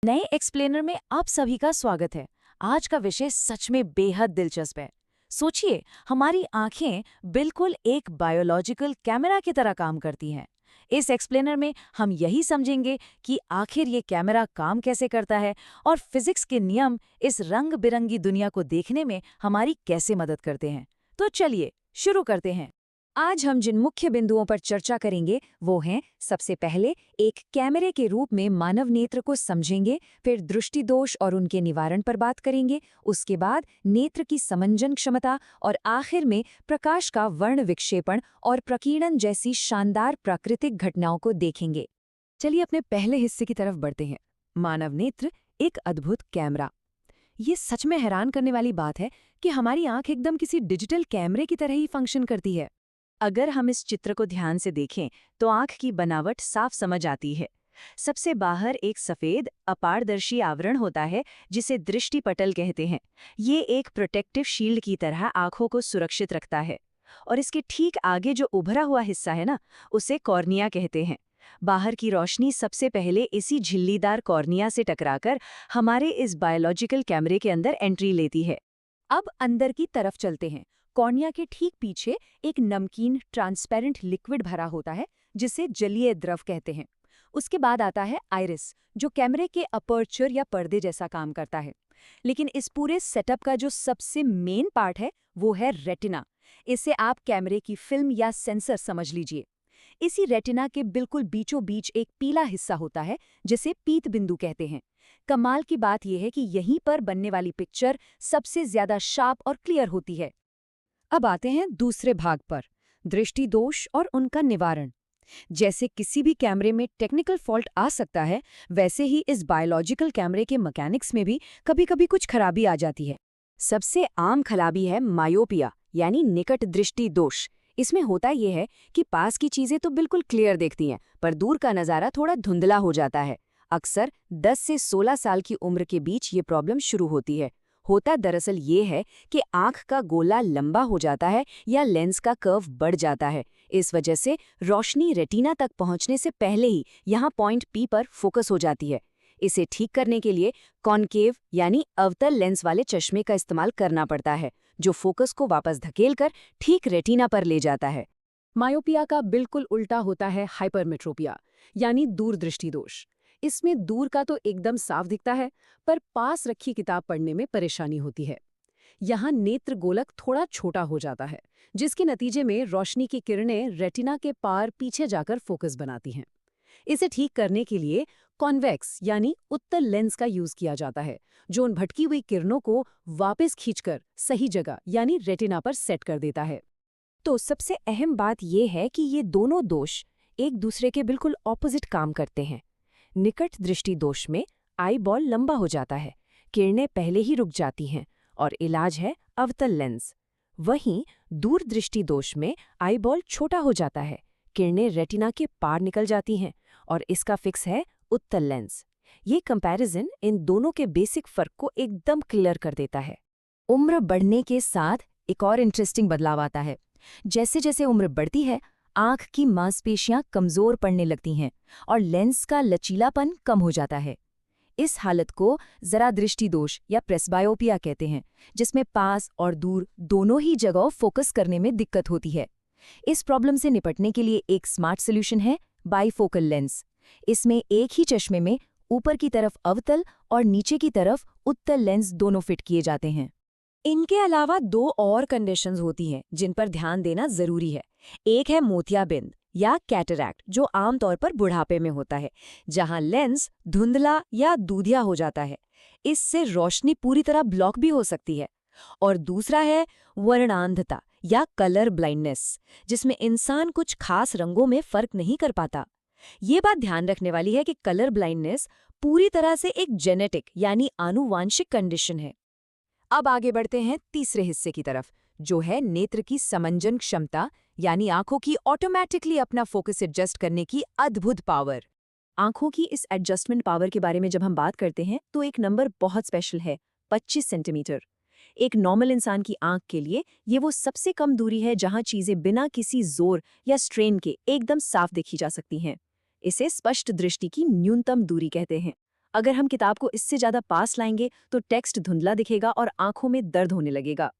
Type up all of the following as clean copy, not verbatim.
नए एक्सप्लेनर में आप सभी का स्वागत है। आज का विषय सच में बेहद दिलचस्प है। सोचिए, हमारी आंखें बिल्कुल एक बायोलॉजिकल कैमरा की तरह काम करती हैं। इस एक्सप्लेनर में हम यही समझेंगे कि आखिर ये कैमरा काम कैसे करता है और फिजिक्स के नियम इस रंग बिरंगी दुनिया को देखने में हमारी कैसे मदद करते हैं। तो चलिए शुरू करते हैं। आज हम जिन मुख्य बिंदुओं पर चर्चा करेंगे वो हैं, सबसे पहले एक कैमरे के रूप में मानव नेत्र को समझेंगे, फिर दृष्टि दोष और उनके निवारण पर बात करेंगे, उसके बाद नेत्र की समंजन क्षमता और आखिर में प्रकाश का वर्ण विक्षेपण और प्रकीर्णन जैसी शानदार प्राकृतिक घटनाओं को देखेंगे। चलिए अपने पहले हिस्से की तरफ बढ़ते हैं। मानव नेत्र एक अद्भुत कैमरा। ये सच में हैरान करने वाली बात है कि हमारी आंख एकदम किसी डिजिटल कैमरे की तरह ही फंक्शन करती है। अगर हम इस चित्र को ध्यान से देखें तो आंख की बनावट साफ समझ आती है। सबसे बाहर एक सफेद अपारदर्शी आवरण होता है जिसे दृष्टिपटल कहते हैं। ये एक प्रोटेक्टिव शील्ड की तरह आंखों को सुरक्षित रखता है। और इसके ठीक आगे जो उभरा हुआ हिस्सा है ना, उसे कॉर्निया कहते हैं। बाहर की रोशनी सबसे पहले इसी झिल्लीदार कॉर्निया से टकराकर हमारे इस बायोलॉजिकल कैमरे के अंदर एंट्री लेती है। अब अंदर की तरफ चलते हैं। कॉर्निया के ठीक पीछे एक नमकीन ट्रांसपेरेंट लिक्विड भरा होता है जिसे जलीय द्रव कहते हैं। उसके बाद आता है आइरिस, जो कैमरे के अपर्चर या पर्दे जैसा काम करता है। लेकिन इस पूरे सेटअप का जो सबसे मेन पार्ट है वो है रेटिना। इसे आप कैमरे की फिल्म या सेंसर समझ लीजिए। इसी रेटिना के बिल्कुल बीचों बीच एक पीला हिस्सा होता है जिसे पीत बिंदु कहते हैं। कमाल की बात यह है कि यहीं पर बनने वाली पिक्चर सबसे ज्यादा शार्प और क्लियर होती है। अब आते हैं दूसरे भाग पर, दृष्टि दोष और उनका निवारण। जैसे किसी भी कैमरे में टेक्निकल फॉल्ट आ सकता है, वैसे ही इस बायोलॉजिकल कैमरे के मैकेनिक्स में भी कभी-कभी कुछ खराबी आ जाती है। सबसे आम खराबी है मायोपिया, यानी निकट दृष्टि दोष। इसमें होता यह है कि पास की चीजें तो बिल्कुल क्लियर दिखती हैं, पर दूर का नज़ारा थोड़ा धुंधला हो जाता है। अक्सर 10 से 16 साल की उम्र के बीच ये प्रॉब्लम शुरू होती है। होता दरअसल ये है कि आंख का गोला लंबा हो जाता है या लेंस का कर्व बढ़ जाता है। इस वजह से रोशनी रेटिना तक पहुंचने से पहले ही यहाँ पॉइंट पी पर फोकस हो जाती है। इसे ठीक करने के लिए कॉनकेव यानी अवतल लेंस वाले चश्मे का इस्तेमाल करना पड़ता है, जो फोकस को वापस धकेलकर ठीक रेटिना पर ले जाता है। मायोपिया का बिल्कुल उल्टा होता है हाइपरमेट्रोपिया, यानी दूरदृष्टि दोष। इसमें दूर का तो एकदम साफ दिखता है, पर पास रखी किताब पढ़ने में परेशानी होती है। यहाँ नेत्र गोलक थोड़ा छोटा हो जाता है, जिसके नतीजे में रोशनी की किरणें रेटिना के पार पीछे जाकर फोकस बनाती हैं। इसे ठीक करने के लिए कॉन्वेक्स यानी उत्तल लेंस का यूज किया जाता है, जो उन भटकी हुई किरणों को वापस खींचकर सही जगह यानी रेटिना पर सेट कर देता है। तो सबसे अहम बात यह है कि ये दोनों दोष एक दूसरे के बिल्कुल ऑपोजिट काम करते हैं। निकट दृष्टि दोष में आई बॉल लंबा हो जाता है, किरणें पहले ही रुक जाती हैं और इलाज है अवतल लेंस। वहीं दूर दृष्टि दोष में आई बॉल छोटा हो जाता है, किरणें रेटिना के पार निकल जाती हैं और इसका फिक्स है उत्तल लेंस। ये कंपैरिजन इन दोनों के बेसिक फर्क को एकदम क्लियर कर देता है। उम्र बढ़ने के साथ एक और इंटरेस्टिंग बदलाव आता है। जैसे जैसे उम्र बढ़ती है, आंख की मांसपेशियां कमजोर पड़ने लगती हैं और लेंस का लचीलापन कम हो जाता है। इस हालत को जरा दृष्टि दोष या प्रेसबायोपिया कहते हैं, जिसमें पास और दूर दोनों ही जगह फोकस करने में दिक्कत होती है। इस प्रॉब्लम से निपटने के लिए एक स्मार्ट सोल्यूशन है बाइफोकल लेंस। इसमें एक ही चश्मे में ऊपर की तरफ अवतल और नीचे की तरफ उत्तल लेंस दोनों फिट किए जाते हैं। इनके अलावा दो और कंडीशंस होती हैं जिन पर ध्यान देना जरूरी है। एक है मोतियाबिंद या कैटरैक्ट, जो आमतौर पर बुढ़ापे में होता है, जहां लेंस धुंधला या दूधिया हो जाता है। इससे रोशनी पूरी तरह ब्लॉक भी हो सकती है। और दूसरा है वर्णांधता या कलर ब्लाइंडनेस, जिसमें इंसान कुछ खास रंगों में फर्क नहीं कर पाता। ये बात ध्यान रखने वाली है कि कलर ब्लाइंडनेस पूरी तरह से एक जेनेटिक यानी आनुवांशिक कंडीशन है। अब आगे बढ़ते हैं तीसरे हिस्से की तरफ, जो है नेत्र की समंजन क्षमता, यानी आंखों की ऑटोमेटिकली अपना फोकस एडजस्ट करने की अद्भुत पावर। आंखों की इस एडजस्टमेंट पावर के बारे में जब हम बात करते हैं तो एक नंबर बहुत स्पेशल है, 25 सेंटीमीटर। एक नॉर्मल इंसान की आंख के लिए ये वो सबसे कम दूरी है जहां चीजें बिना किसी जोर या स्ट्रेन के एकदम साफ देखी जा सकती हैं। इसे स्पष्ट दृष्टि की न्यूनतम दूरी कहते हैं। अगर हम किताब को इससे ज्यादा पास लाएंगे तो टेक्स्ट धुंधला दिखेगा और आंखों में दर्द होने लगेगा।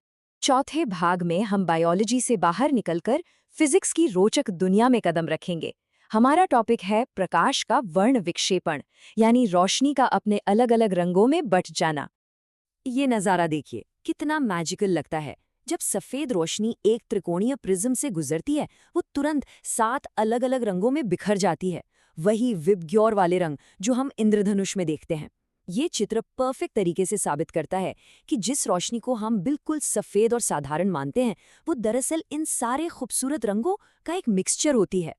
चौथे भाग में हम बायोलॉजी से बाहर निकलकर फिजिक्स की रोचक दुनिया में कदम रखेंगे। हमारा टॉपिक है प्रकाश का वर्ण विक्षेपण, यानी रोशनी का अपने अलग अलग रंगों में बट जाना। ये नज़ारा देखिए, कितना मैजिकल लगता है। जब सफ़ेद रोशनी एक त्रिकोणीय प्रिज्म से गुजरती है, वो तुरंत 7 अलग अलग रंगों में बिखर जाती है। वही विबग्योर वाले रंग जो हम इंद्रधनुष में देखते हैं। ये चित्र परफेक्ट तरीके से साबित करता है कि जिस रोशनी को हम बिल्कुल सफ़ेद और साधारण मानते हैं, वो दरअसल इन सारे खूबसूरत रंगों का एक मिक्सचर होती है।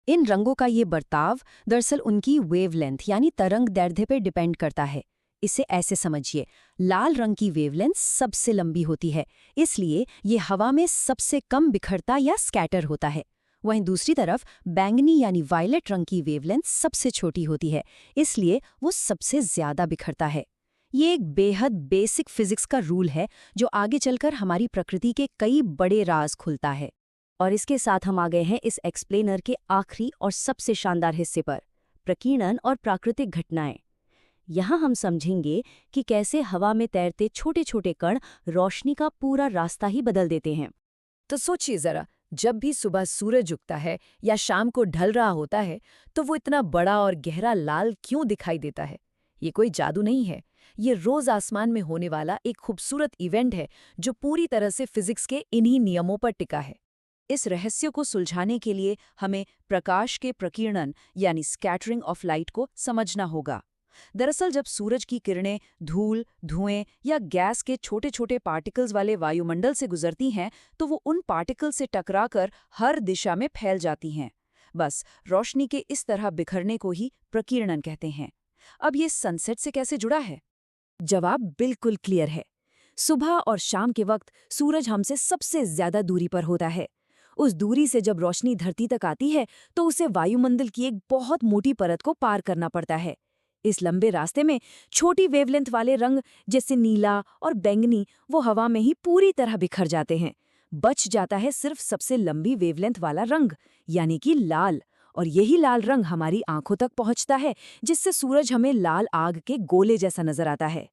इन रंगों का ये बर्ताव दरअसल उनकी वेवलेंथ यानी तरंग दैर्ध्य पर डिपेंड करता है। इसे ऐसे समझिए, लाल रंग की वेवलेंथ सबसे लंबी होती है, इसलिए ये हवा में सबसे कम बिखरता या स्कैटर होता है। वहीं दूसरी तरफ बैंगनी यानी वायलेट रंग की वेवलेंथ सबसे छोटी होती है, इसलिए वो सबसे ज्यादा बिखरता है। ये एक बेहद बेसिक फिजिक्स का रूल है जो आगे चलकर हमारी प्रकृति के कई बड़े राज खुलता है। और इसके साथ हम आ गए हैं इस एक्सप्लेनर के आखिरी और सबसे शानदार हिस्से पर, प्रकीर्णन और प्राकृतिक घटनाएं। यहाँ हम समझेंगे कि कैसे हवा में तैरते छोटे छोटे कण रोशनी का पूरा रास्ता ही बदल देते हैं। तो सोचिए जरा, जब भी सुबह सूरज उगता है या शाम को ढल रहा होता है, तो वो इतना बड़ा और गहरा लाल क्यों दिखाई देता है? ये कोई जादू नहीं है। ये रोज आसमान में होने वाला एक खूबसूरत इवेंट है जो पूरी तरह से फिजिक्स के इन्हीं नियमों पर टिका है। इस रहस्य को सुलझाने के लिए हमें प्रकाश के प्रकीर्णन यानी स्कैटरिंग ऑफ लाइट को समझना होगा। दरअसल जब सूरज की किरणें धूल, धुएं या गैस के छोटे छोटे पार्टिकल्स वाले वायुमंडल से गुजरती हैं, तो वो उन पार्टिकल से टकराकर हर दिशा में फैल जाती हैं। बस रोशनी के इस तरह बिखरने को ही प्रकीर्णन कहते हैं। अब ये सनसेट से कैसे जुड़ा है? जवाब बिल्कुल क्लियर है। सुबह और शाम के वक्त सूरज हमसे सबसे ज्यादा दूरी पर होता है। उस दूरी से जब रोशनी धरती तक आती है, तो उसे वायुमंडल की एक बहुत मोटी परत को पार करना पड़ता है। इस लंबे रास्ते में छोटी वेवलेंथ वाले रंग जैसे नीला और बैंगनी वो हवा में ही पूरी तरह बिखर जाते हैं। बच जाता है सिर्फ सबसे लंबी वेवलेंथ वाला रंग, यानी कि लाल। और यही लाल रंग हमारी आंखों तक पहुंचता है, जिससे सूरज हमें लाल आग के गोले जैसा नजर आता है।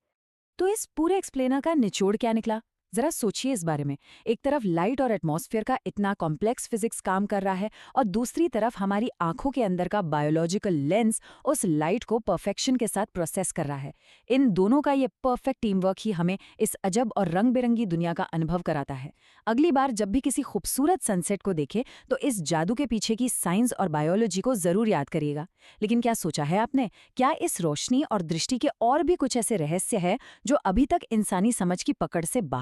तो इस पूरे एक्सप्लेनर का निचोड़ क्या निकला? जरा सोचिए इस बारे में। एक तरफ लाइट और एटमॉस्फेयर का इतना कॉम्प्लेक्स फिजिक्स काम कर रहा है, और दूसरी तरफ हमारी आंखों के अंदर का बायोलॉजिकल लेंस उस लाइट को परफेक्शन के साथ प्रोसेस कर रहा है। इन दोनों का ये परफेक्ट टीम वर्क ही हमें इस अजब और रंग बिरंगी दुनिया का अनुभव कराता है। अगली बार जब भी किसी खूबसूरत सनसेट को देखें, तो इस जादू के पीछे की साइंस और बायोलॉजी को जरूर याद करिएगा। लेकिन क्या सोचा है आपने, क्या इस रोशनी और दृष्टि के और भी कुछ ऐसे रहस्य है जो अभी तक इंसानी समझ की पकड़ से बाहर